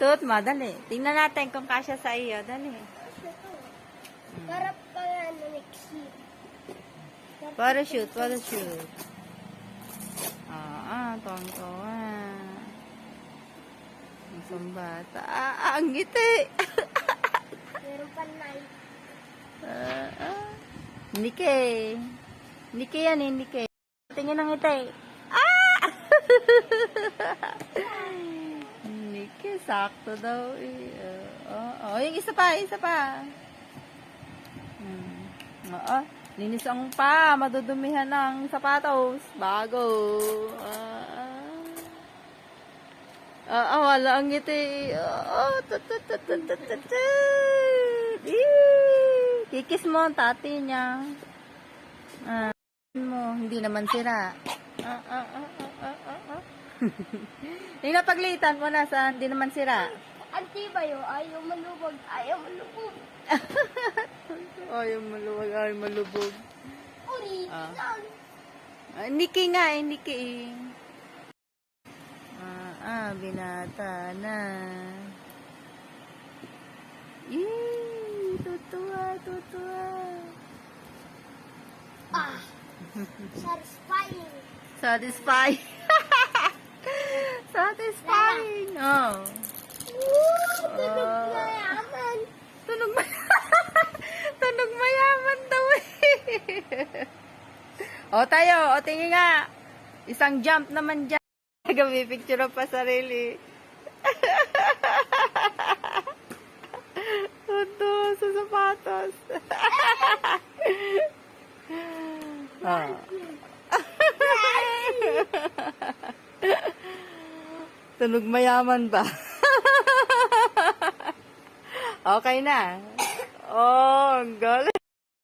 Suot mo, dali. Tingnan natin kung kasya sa iyo. Dali. Karap pa nga na next year. Parachute, parachute. Tongtonga. Isang bata. Ang ngiti. Meron pa night. Nike. Nike yan eh, Nike. Tingin ang ngiti. Nike, sakto daw eh. Yung isa pa, isa pa. Oo. Linis ang pa, madudumihan ng sapatos. Bago. Wala ang ngiti. Kikis mo ang tati niya. Hindi naman sira. Yung napaglitan mo na sa hindi naman sira. Antibayo, ayaw malubog, ayaw malubog. Ayaw maluwag, ayaw malubog. Original. Niki nga eh, Niki eh. Binata na. Tutuwa, tutuwa. Satisfying. Satisfying. Satisfying. Oh. Tunog mayaman. Tunog mayaman daw eh. Tayo. Tingin nga. Isang jump naman dyan. Gabi picture pa sarili. Todo sa sapatos. Tunog mayaman ba? Okay na. Ang galing.